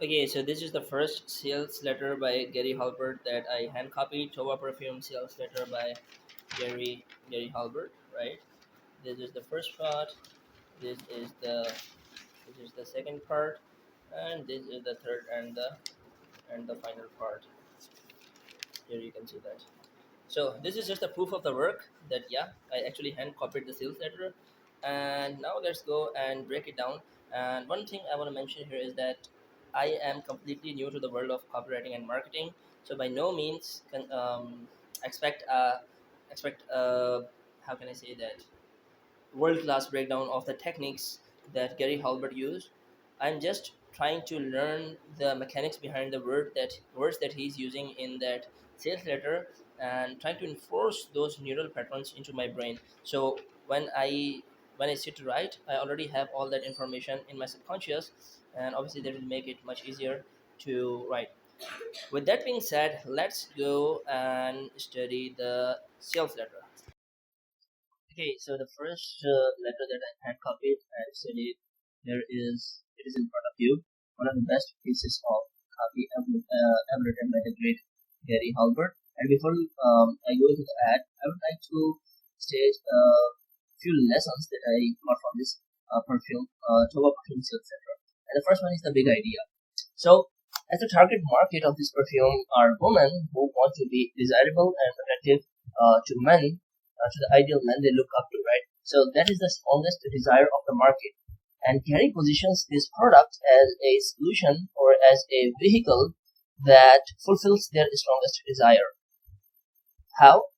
Okay, so this is the first sales letter by Gary Halbert that I hand copied. Tova perfume sales letter by Gary Halbert, right? This is the first part. This is the second part, and this is the third and the final part. Here you can see that. So this is just a proof of the work that yeah, I actually hand copied the sales letter, and now let's go and break it down. And one thing I want to mention here is that I am completely new to the world of copywriting and marketing, so by no means can expect how can I say that world class breakdown of the techniques that Gary Halbert used. I'm just trying to learn the mechanics behind the words that he's using in that sales letter and trying to enforce those neural patterns into my brain. So when I sit to write, I already have all that information in my subconscious, and obviously that will make it much easier to write. With that being said, let's go and study the sales letter. Okay, so the first letter that I had copied and studied here is it is in front of you. One of the best pieces of copy ever written by the great Gary Halbert. And before I go into the ad, I would like to state a few lessons that I got from this perfume, Tova perfume, etc. And the first one is the big idea. So, as the target market of this perfume are women who want to be desirable and attractive to men, to the ideal men they look up to, right? So that is the strongest desire of the market. And Gary positions this product as a solution or as a vehicle that fulfills their strongest desire. How?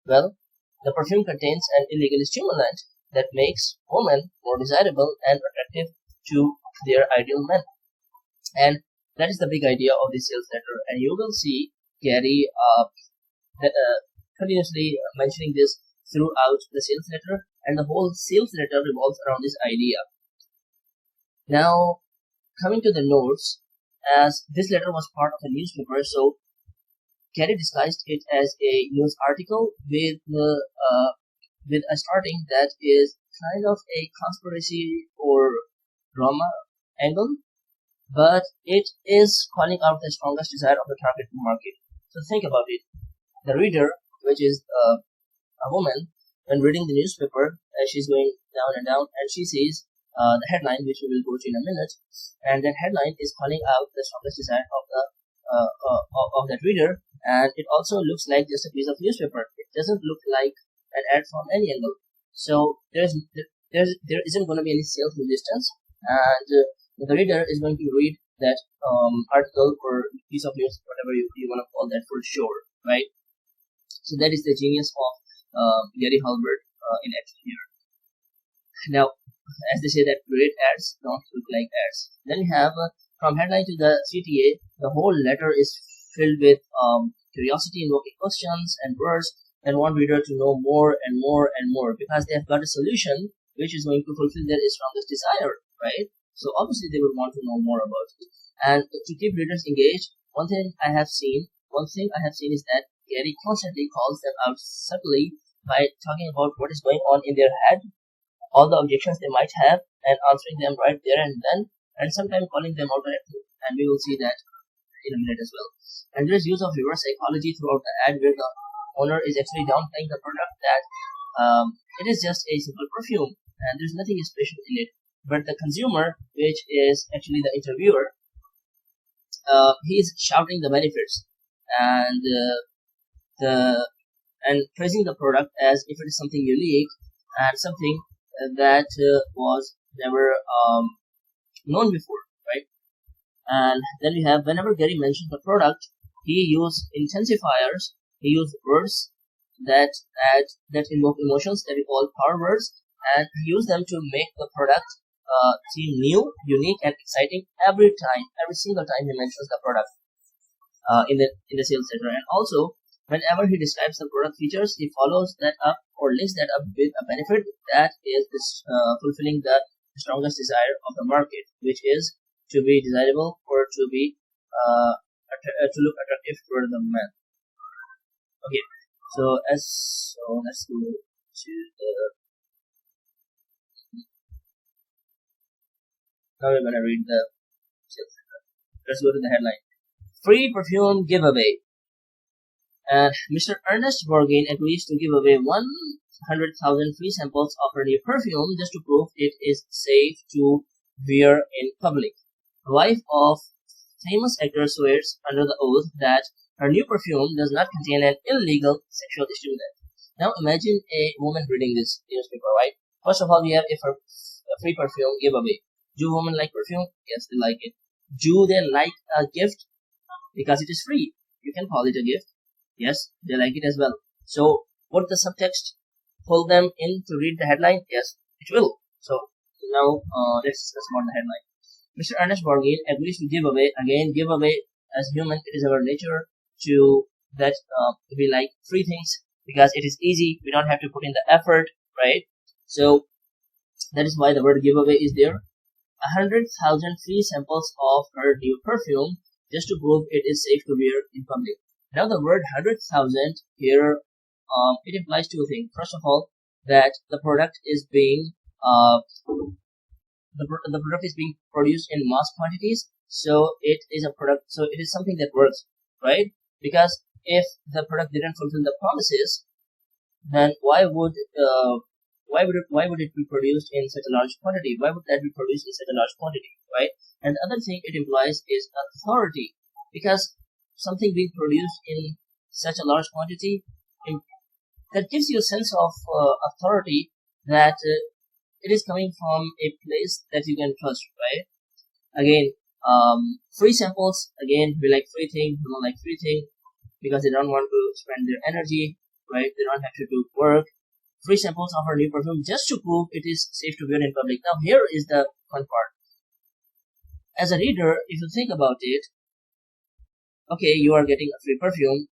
Well, the perfume contains an illegal stimulant that makes women more desirable and attractive to their ideal men. And that is the big idea of the sales letter. And you will see Gary continuously mentioning this throughout the sales letter, and the whole sales letter revolves around this idea. Now, coming to the notes, as this letter was part of a newspaper, so Gary disguised it as a news article with a starting that is kind of a conspiracy or drama angle, but it is calling out the strongest desire of the target market. So think about it. The reader, which is a woman, when reading the newspaper, she's going down and down, and she sees the headline, which we will go to in a minute, and that headline is calling out the strongest desire of the of that reader, and it also looks like just a piece of newspaper. It doesn't look like an ad from any angle. So there isn't going to be any sales resistance, and the reader is going to read that article or piece of news, whatever you want to call that, for sure, right? So that is the genius of Gary Halbert in action here. Now, as they say that great ads don't look like ads. Then we have from headline to the CTA, the whole letter is filled with curiosity invoking questions and words that want reader to know more and more and more because they have got a solution which is going to fulfill their strongest desire, right? So obviously they would want to know more about it. And to keep readers engaged, one thing I have seen is that Gary constantly calls them out subtly by talking about what is going on in their head, all the objections they might have, and answering them right there and then, and sometimes calling them out directly. And we will see that in a minute as well. And there is use of reverse psychology throughout the ad where the owner is actually downplaying the product that it is just a simple perfume and there's nothing special in it. But the consumer, which is actually the interviewer, he is shouting the benefits and the and praising the product as if it is something unique and something that was never known before, right? And then we have whenever Gary mentioned the product, he used intensifiers, he used words that that invoke emotions that we call power words, and he used them to make the product seem new, unique, and exciting every single time he mentions the product in the sales letter. And also, whenever he describes the product features, he follows that up or links that up with a benefit that is fulfilling the strongest desire of the market, which is to be desirable or to be to look attractive for the man. Okay, so let's go to the now we're gonna read the sales letter. Let's go to the headline. Free perfume giveaway. And Mr. Ernest Borgnine agrees to give away 100,000 free samples of her new perfume just to prove it is safe to wear in public. The wife of famous actor swears under the oath that her new perfume does not contain an illegal sexual stimulant. Now imagine a woman reading this newspaper, right? First of all, we have a free perfume giveaway. Do women like perfume? Yes, they like it. Do they like a gift? Because it is free. You can call it a gift. Yes, they like it as well. So, would the subtext pull them in to read the headline? Yes, it will. So, now let's discuss about the headline. Mr. Ernest Borgnine agrees to give away. Again, give away. As human, it is our nature to that we like free things because it is easy. We don't have to put in the effort, right? So, that is why the word giveaway is there. 100,000 free samples of her new perfume just to prove it is safe to wear in public. Now the word 100,000 here, it implies two things. First of all, that the product is being the product is being produced in mass quantities, so it is a product. So it is something that works, right? Because if the product didn't fulfill the promises, then why would it be produced in such a large quantity? Why would that be produced in such a large quantity, right? And the other thing it implies is authority, because something being produced in such a large quantity, that gives you a sense of authority that it is coming from a place that you can trust, right? Again, free samples. Again, we like free thing. We don't like free thing because they don't want to spend their energy, right? They don't have to do work. Free samples of our new perfume just to prove it is safe to wear in public. Now, here is the fun part. As a reader, if you think about it, okay, you are getting a free perfume.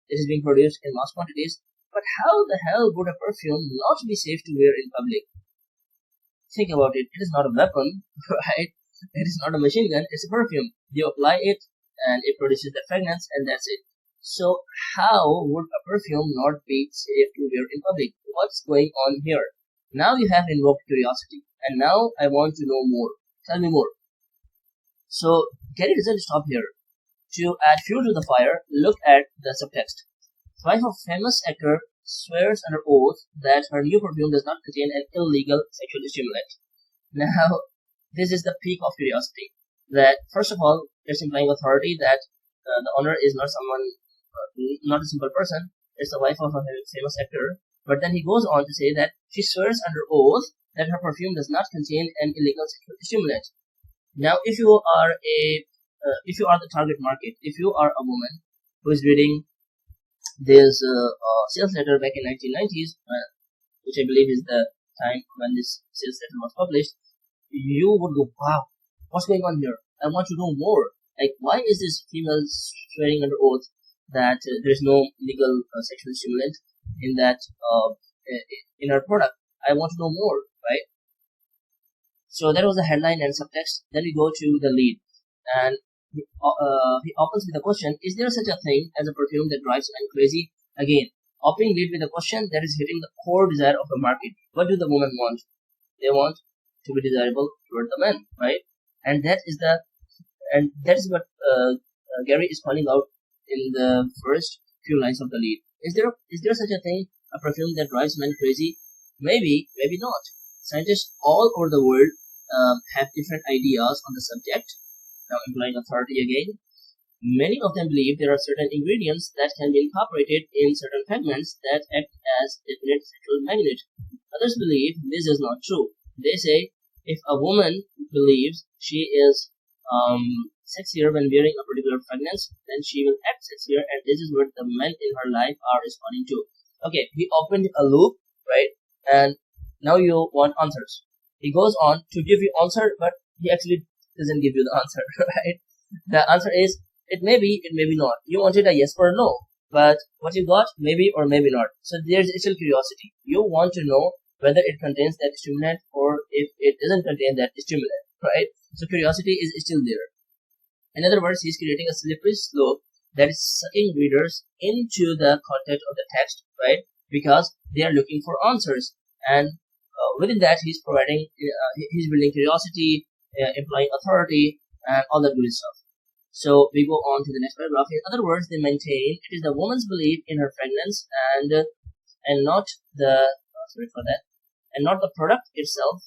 It is being produced in mass quantities. But how the hell would a perfume not be safe to wear in public? Think about it. It is not a weapon, right? It is not a machine gun. It's a perfume. You apply it and it produces the fragrance and that's it. So how would a perfume not be safe to wear in public? What's going on here? Now you have invoked curiosity. And now I want to know more. Tell me more. So Gary doesn't stop here. To add fuel to the fire, look at the subtext. Wife of famous actor swears under oath that her new perfume does not contain an illegal sexual stimulant. Now, this is the peak of curiosity. That first of all, it's implying authority that the owner is not someone, not a simple person. It's the wife of a famous actor. But then he goes on to say that she swears under oath that her perfume does not contain an illegal sexual stimulant. Now, if you are the target market, if you are a woman who is reading this sales letter back in 1990s, which I believe is the time when this sales letter was published, you would go, wow, what's going on here? I want to know more. Like, why is this female swearing under oath that there's no legal sexual stimulant in that in her product? I want to know more, right? So that was the headline and subtext. Then we go to the lead, and he opens with a question: is there such a thing as a perfume that drives men crazy? Again, opening lead with a question that is hitting the core desire of the market. What do the women want? They want to be desirable toward the men, right? And that is what Gary is calling out in the first few lines of the lead. Is there such a thing, a perfume that drives men crazy? Maybe, maybe not. Scientists all over the world have different ideas on the subject. Now implying authority again. Many of them believe there are certain ingredients that can be incorporated in certain fragments that act as definite sexual magnet. Others believe this is not true. They say if a woman believes she is sexier when wearing a particular fragrance, then she will act sexier, and this is what the men in her life are responding to. Okay, we opened a loop, right? And now you want answers. He goes on to give you answer, but he actually doesn't give you the answer, right? The answer is it may be, it may be not. You wanted a yes or no, but what you got, maybe or maybe not. So there's still curiosity. You want to know whether it contains that stimulant or if it doesn't contain that stimulant, right? So curiosity is still there. In other words, he's creating a slippery slope that is sucking readers into the content of the text, right? Because they are looking for answers, and within that, he's building curiosity, implying authority, and all that good stuff. So we go on to the next paragraph. In other words, they maintain it is the woman's belief in her fragrance and not the sorry for that, and not the product itself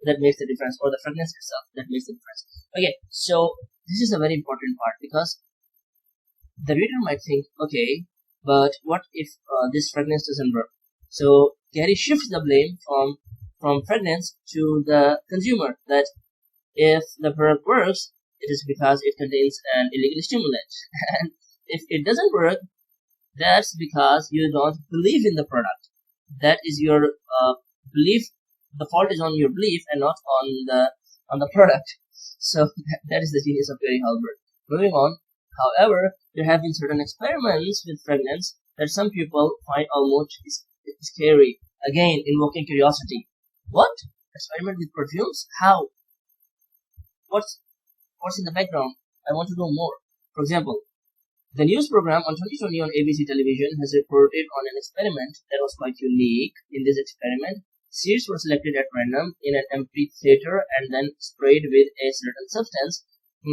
that makes the difference, or the fragrance itself that makes the difference. Okay, so this is a very important part, because the reader might think, okay, but what if this fragrance doesn't work? So Gary shifts the blame from fragrance to the consumer, that if the product works, it is because it contains an illegal stimulant. And if it doesn't work, that's because you don't believe in the product. That is your belief. The fault is on your belief and not on the product. So that is the genius of Gary Halbert. Moving on. However, there have been certain experiments with fragrance that some people find almost scary. Again, invoking curiosity. What? Experiment with perfumes? How? What's in the background? I want to know more. For example, the news program on 2020 on ABC television has reported on an experiment that was quite unique. In this experiment, seeds were selected at random in an empty theater and then sprayed with a certain substance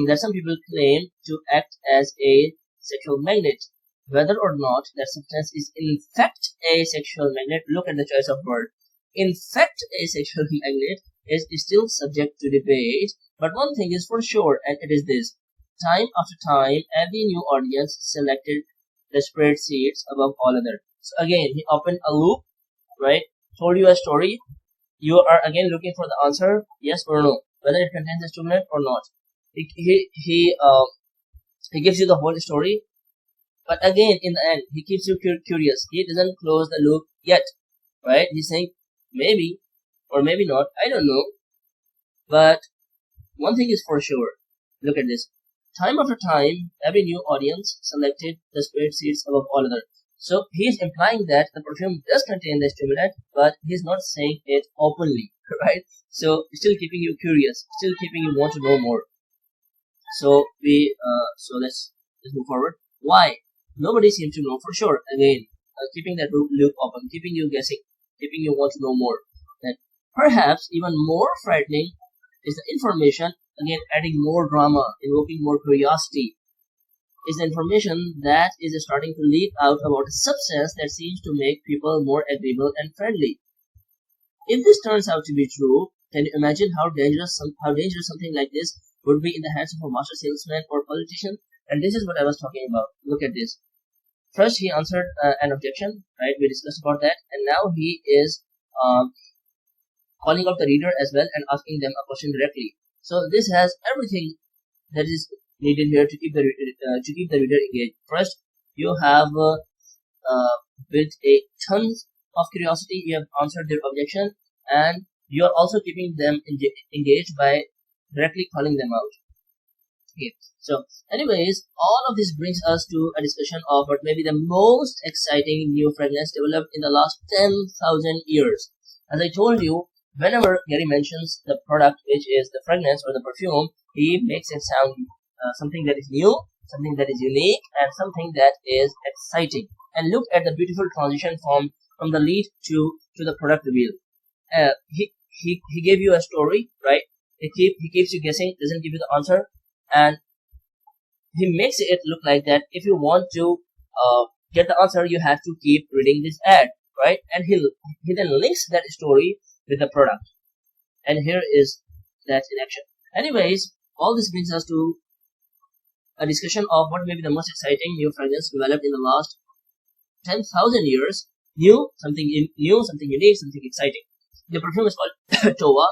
that some people claim to act as a sexual magnet. Whether or not that substance is in fact a sexual magnet, look at the choice of word. In fact, a sexual magnet is still subject to debate, but one thing is for sure, and it is this. Time after time, every new audience selected the sprayed seeds above all other. So again, he opened a loop, right? Told you a story. You are again looking for the answer, yes or no, whether it contains a stimulant or not. He gives you the whole story, but again, in the end, he keeps you curious. He doesn't close the loop yet, right? He's saying maybe or maybe not. I don't know, but one thing is for sure. Look at this. Time after time, every new audience selected the sprayed seeds above all other. So he is implying that the perfume does contain the stimulant, but he's not saying it openly, right? So still keeping you curious, still keeping you want to know more. So let's move forward. Why? Nobody seems to know for sure. Again, keeping that loop open, keeping you guessing, keeping you want to know more. That perhaps even more frightening is the information. Again, adding more drama, invoking more curiosity, is the information that is starting to leak out about a substance that seems to make people more agreeable and friendly. If this turns out to be true, can you imagine how dangerous something like this would be in the hands of a master salesman or politician? And this is what I was talking about. Look at this. First, he answered an objection, right? We discussed about that, and now he is calling out the reader as well and asking them a question directly. So this has everything that is needed here to keep the reader engaged. First, you have built a tons of curiosity. You have answered their objection, and you are also keeping them engaged by directly calling them out. Okay. So, anyways, all of this brings us to a discussion of what may be the most exciting new fragrance developed in the last 10,000 years. As I told you, whenever Gary mentions the product, which is the fragrance or the perfume, he makes it sound something that is new, something that is unique, and something that is exciting. And look at the beautiful transition from the lead to the product reveal. He gave you a story, right? He keeps you guessing, doesn't give you the answer, and he makes it look like that if you want to get the answer, you have to keep reading this ad, right? And he then links that story with the product, and here is that in action. Anyways, all this brings us to a discussion of what may be the most exciting new fragrance developed in the last 10,000 years. Something new, something unique, something exciting. The perfume is called Toa,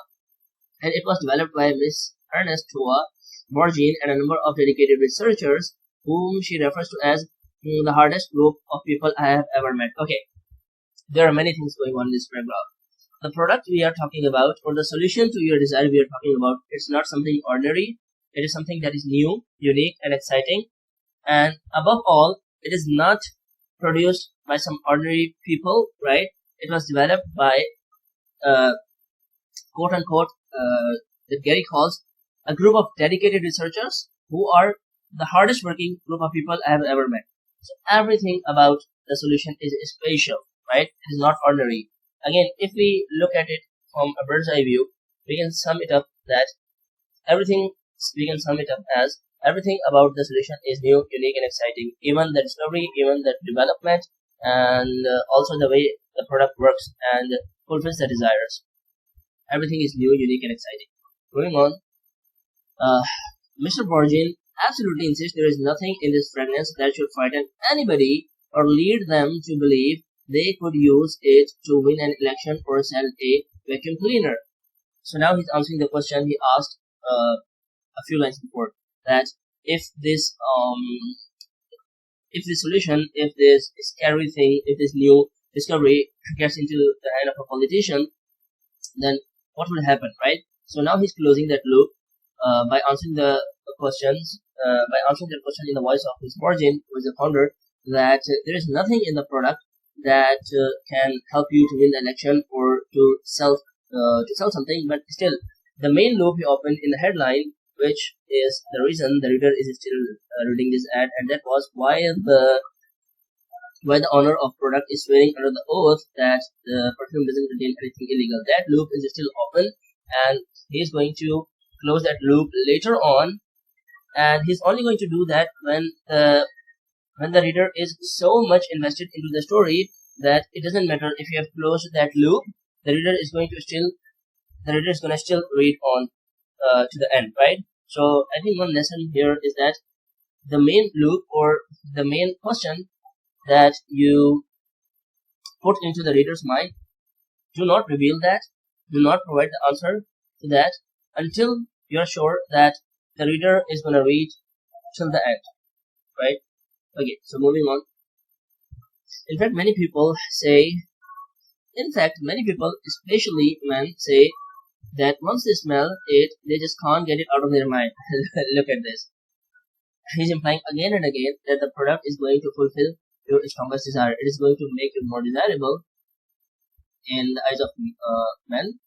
and it was developed by Miss Ernest Toa Borgin and a number of dedicated researchers whom she refers to as the hardest group of people I have ever met. Okay, there are many things going on in this paragraph. The product we are talking about, or the solution to your desire we are talking about, it's not something ordinary. It is something that is new, unique, and exciting. And above all, it is not produced by some ordinary people, right? It was developed by, quote unquote, that Gary calls a group of dedicated researchers who are the hardest working group of people I have ever met. So everything about the solution is special, right? It is not ordinary. Again, if we look at it from a bird's eye view, we can sum it up as Everything about the solution is new, unique, and exciting. Even the discovery, even the development, and also the way the product works and fulfills the desires. Everything is new, unique, and exciting. Going on, uh, Mr. Borgin absolutely insists there is nothing in this fragrance that should frighten anybody or lead them to believe they could use it to win an election or sell a vacuum cleaner. So now he's answering the question he asked a few lines before, that if this if this solution, if this scary thing, if this new discovery gets into the hand of a politician, then what will happen, right? So now he's closing that loop by answering the questions, by answering that question in the voice of his Morgan, who is the founder, that there is nothing in the product that can help you to win the election or to sell something, but still the main loop he opened in the headline, which is the reason the reader is still reading this ad, and that was why the owner of product is swearing under the oath that the perfume doesn't contain anything illegal. That loop is still open, and he's going to close that loop later on, and he's only going to do that when the reader is so much invested into the story that it doesn't matter if you have closed that loop. The reader is going to still read on to the end, right? So I think one lesson here is that the main loop or the main question that you put into the reader's mind, do not reveal that, do not provide the answer to that until you're sure that the reader is going to read till the end, right? Okay, so moving on. In fact, many people, especially men, say that once they smell it, they just can't get it out of their mind. Look at this. He's implying again and again that the product is going to fulfill your strongest desire. It is going to make you more desirable in the eyes of men,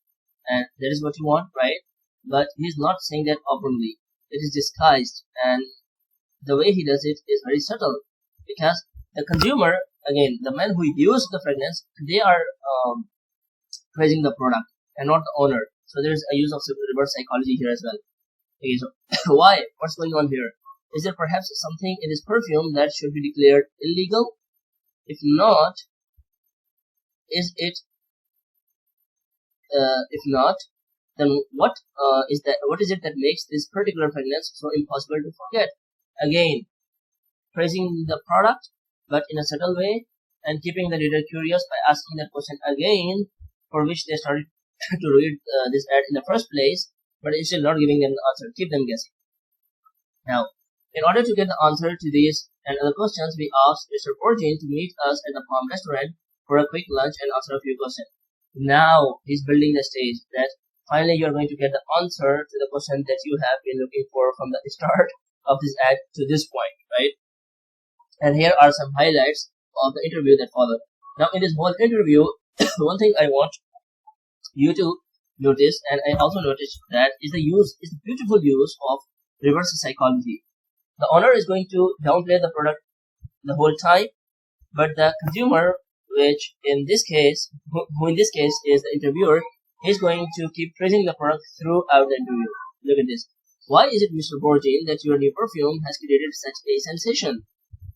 and that is what you want, right? But he's not saying that openly. It is disguised, and the way he does it is very subtle, because the consumer, again, the men who use the fragrance, they are praising the product and not the owner. So there is a use of reverse psychology here as well. Okay, so why? What's going on here? Is there perhaps something in this perfume that should be declared illegal? If not, is it? If not, then what is that? What is it that makes this particular fragrance so impossible to forget? Again, praising the product, but in a subtle way, and keeping the reader curious by asking that question again, for which they started to read this ad in the first place, but it's still not giving them the answer. Keep them guessing. Now, in order to get the answer to these and other questions, we asked Mr. Borgin to meet us at the Palm restaurant for a quick lunch and answer a few questions. Now he's building the stage that finally you're going to get the answer to the question that you have been looking for from the start of this ad to this point, right? And here are some highlights of the interview that followed. Now, in this whole interview, one thing I want you to notice, and I also noticed that, is the beautiful use of reverse psychology. The owner is going to downplay the product the whole time, but the consumer, which in this case, who in this case is the interviewer, is going to keep praising the product throughout the interview. Look at this. Why is it, Mr. Borgin, that your new perfume has created such a sensation?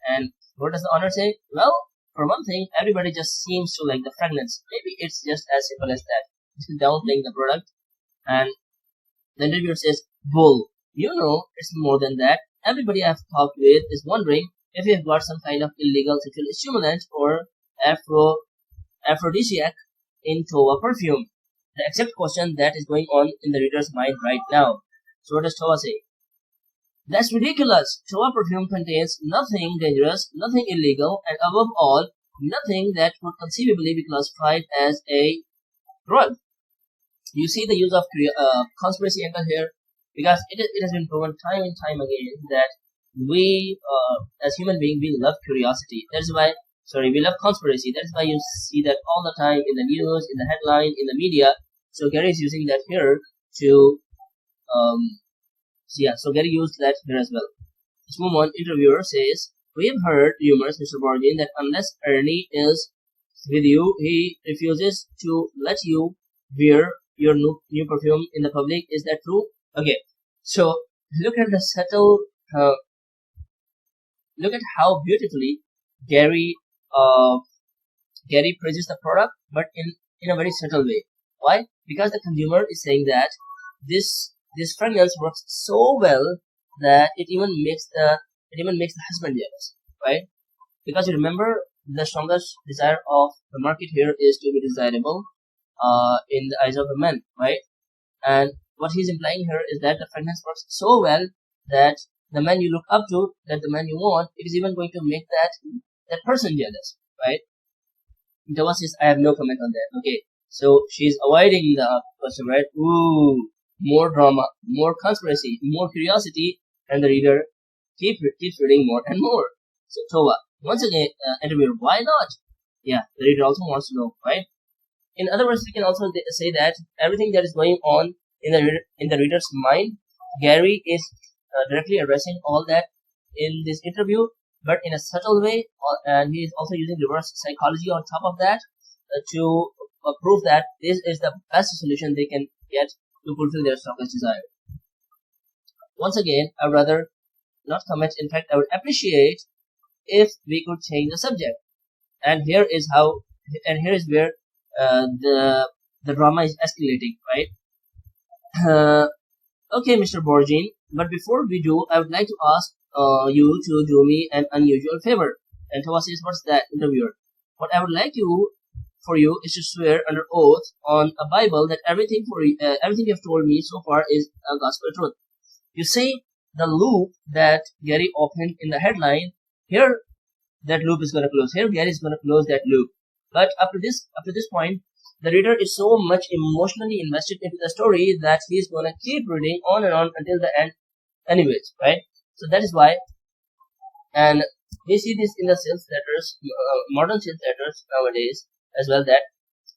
And what does the owner say? Well, for one thing, everybody just seems to like the fragrance. Maybe it's just as simple as that. It's downplaying the product. And the interviewer says, bull. You know, it's more than that. Everybody I've talked with is wondering if you've got some kind of illegal sexual stimulant or aphrodisiac into a perfume. The exact question that is going on in the reader's mind right now. So what does Tova say? That's ridiculous. Tova perfume contains nothing dangerous, nothing illegal, and above all, nothing that could conceivably be classified as a drug. You see the use of conspiracy angle here, because it has been proven time and time again that we, as human beings, we love curiosity. We love conspiracy. That's why you see that all the time in the news, in the headline, in the media. So Gary is using that here to, so Gary used that here as well. Let's move on. Interviewer says, we have heard rumors, Mr. Borgin, that unless Ernie is with you, he refuses to let you wear your new perfume in the public. Is that true? Okay, so look at the subtle uh, look at how beautifully Gary uh, Gary praises the product, but in a very subtle way. Why? Because the consumer is saying that this fragrance works so well that it even makes the husband jealous, right? Because you remember, the strongest desire of the market here is to be desirable in the eyes of the men, right? And what he's implying here is that the fragrance works so well that the man you look up to, that the man you want, it is even going to make that person jealous, right? Dava says, I have no comment on that. Okay, so she's avoiding the question, right? Ooh, more drama, more conspiracy, more curiosity, and the reader keeps reading more and more. So Tova, once again, interviewer, why not? Yeah, the reader also wants to know, right? In other words, we can also say that everything that is going on in the reader's mind, Gary is directly addressing all that in this interview, but in a subtle way, and he is also using reverse psychology on top of that to prove that this is the best solution they can get to fulfill their strongest desire. Once again, I would rather not comment. In fact, I would appreciate if we could change the subject. And here is where the drama is escalating, right? Okay, Mr. Borgin, but before we do, I would like to ask you to do me an unusual favor. And Thomas says, what's that, interviewer? What I would like for you is to swear under oath on a Bible that everything you have told me so far is a gospel truth. You see, the loop that Gary opened in the headline, here that loop is going to close. Here Gary is going to close that loop. But up to this point, the reader is so much emotionally invested into the story that he is going to keep reading on and on until the end anyways, right? So that is why, and we see this in the sales letters, modern sales letters nowadays as well, that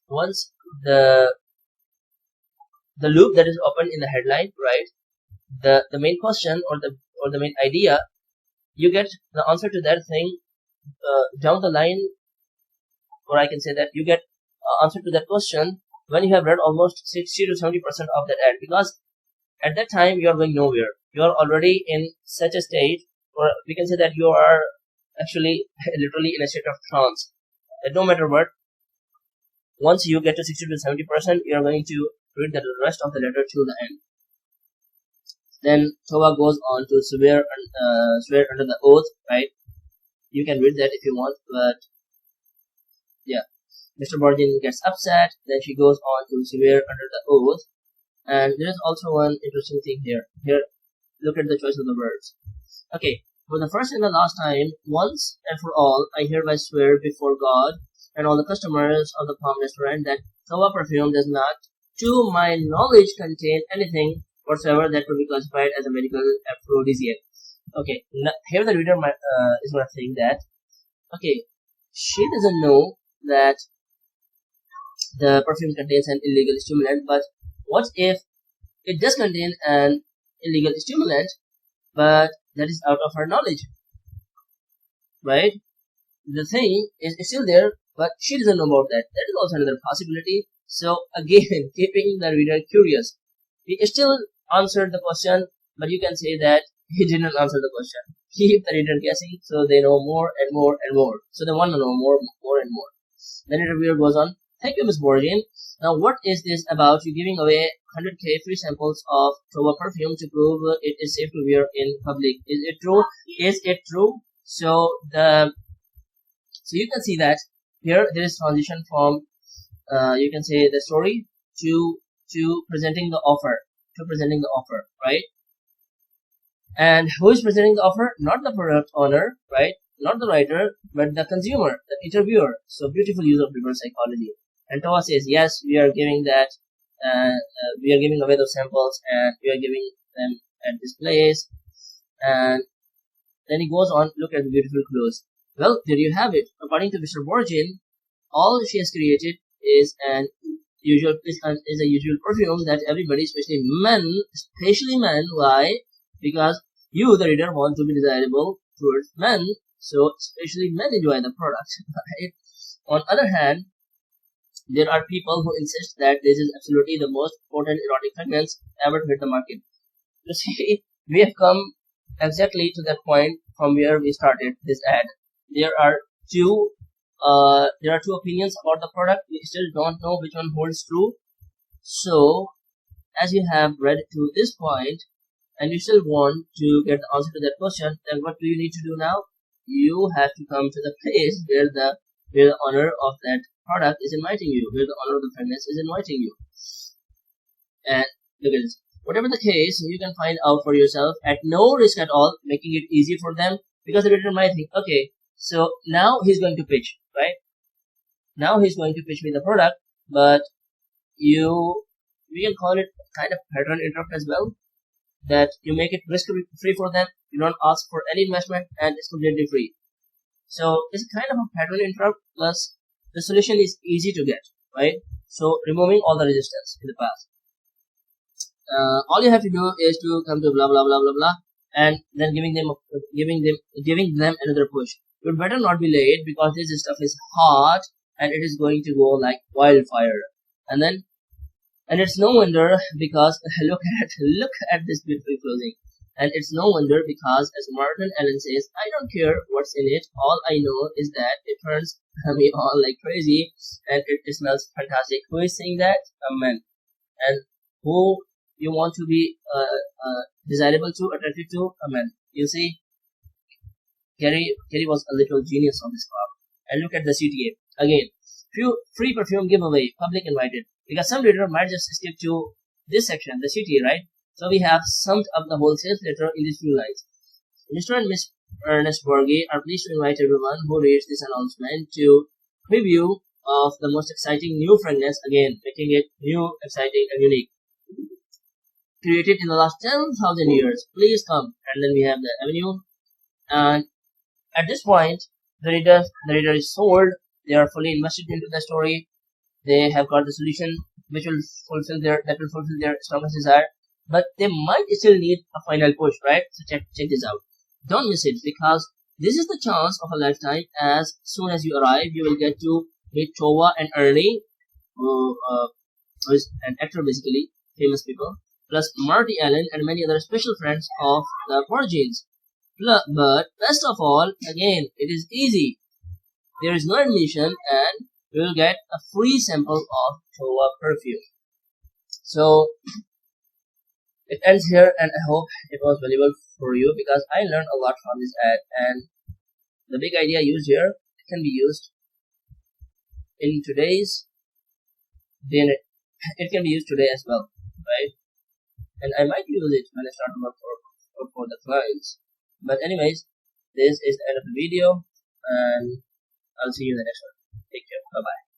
once the loop that is opened in the headline, right, the main question or the main idea, you get the answer to that thing down the line, or I can say that you get answer to that question when you have read almost 60 to 70% of that ad, because at that time you are going nowhere. You are already in such a state, or we can say that you are actually literally in a state of trance, that no matter what, once you get to 60 to 70%, you are going to read the rest of the letter till the end. Then Tova goes on to swear under the oath, right? You can read that if you want, but yeah, Mr. Borgin gets upset. Then she goes on to swear under the oath, and there is also one interesting thing here. Here, look at the choice of the words. Okay, for the first and the last time, once and for all, I hereby swear before God and all the customers of the Palm Restaurant that Tova perfume does not, to my knowledge, contain anything whatsoever that could be classified as a medical aphrodisiac. Okay, here the reader is going to think that, okay, she doesn't know that the perfume contains an illegal stimulant, but what if it does contain an illegal stimulant, but that is out of her knowledge, right? The thing is still there, but she doesn't know about that. That is also another possibility. So again, keeping the reader curious, he still answered the question, but you can say that he didn't answer the question. Keep the reader guessing, so they know more and more and more. So they want to know more and more. Then the interviewer goes on, thank you, Ms. Borgin. Now, what is this about you giving away 100k free samples of Tova perfume to prove it is safe to wear in public? Is it true? Is it true? So you can see that here there is transition from you can say the story to presenting the offer, right? And who is presenting the offer? Not the product owner, right? Not the writer, but the consumer, the interviewer. So beautiful use of reverse psychology. And Tova says, yes, we are giving that, we are giving away those samples, and we are giving them at this place. And then he goes on, look at the beautiful clothes. Well, there you have it. According to Mr. Borgin, all she has created is a usual perfume that everybody, especially men, why? Because you, the reader, want to be desirable towards men, so especially men enjoy the product, right? On the other hand, there are people who insist that this is absolutely the most potent erotic fragrance ever to hit the market. You see, we have come exactly to that point from where we started this ad. There are two there are two opinions about the product. We still don't know which one holds true. So as you have read to this point and you still want to get the answer to that question, then what do you need to do now? You have to come to the place where the owner of that product is inviting you, where the owner of the fitness is inviting you. And look at this. Whatever the case, you can find out for yourself at no risk at all, making it easy for them, because the reader might think, okay, so now he's going to pitch, right? Now he's going to pitch me the product, but we can call it kind of pattern interrupt as well, that you make it risk free for them, you don't ask for any investment, and it's completely free. So it's kind of a pattern interrupt, plus the solution is easy to get, right? So removing all the resistance in the past. All you have to do is to come to blah blah blah blah blah, and then giving them another push. You'd better not be late, because this stuff is hot and it is going to go like wildfire. And it's no wonder, because look at this beautiful closing. And it's no wonder because, as Martin Allen says, I don't care what's in it. All I know is that it turns me on like crazy, and it smells fantastic. Who is saying that? A man. And who you want to be desirable to, attractive to? A man. You see, Kerry was a little genius on this part. And look at the CTA again. Free perfume giveaway, public invited. Because some reader might just skip to this section, the CTA, right? So we have summed up the whole sales letter in these few lines. Mr. and Miss Ernest Borghi are pleased to invite everyone who reads this announcement to preview of the most exciting new fragrance, again making it new, exciting, and unique, created in the last 10,000 years. Please come. And then we have the avenue. And at this point, the reader is sold. They are fully invested into the story. They have got the solution which will fulfill their strongest desire. But they might still need a final push, right? So check this out. Don't miss it, because this is the chance of a lifetime. As soon as you arrive, you will get to meet Tova and Ernie, who is an actor basically, famous people, plus Marty Allen and many other special friends of the Porgines. But best of all, again, it is easy. There is no admission, and you will get a free sample of Tova perfume. So it ends here, and I hope it was valuable for you, because I learned a lot from this ad, and the big idea used here can be used in today's day. It can be used today as well, right? And I might use it when I start work for the clients. But anyways, this is the end of the video, and I'll see you in the next one. Take care. Bye bye.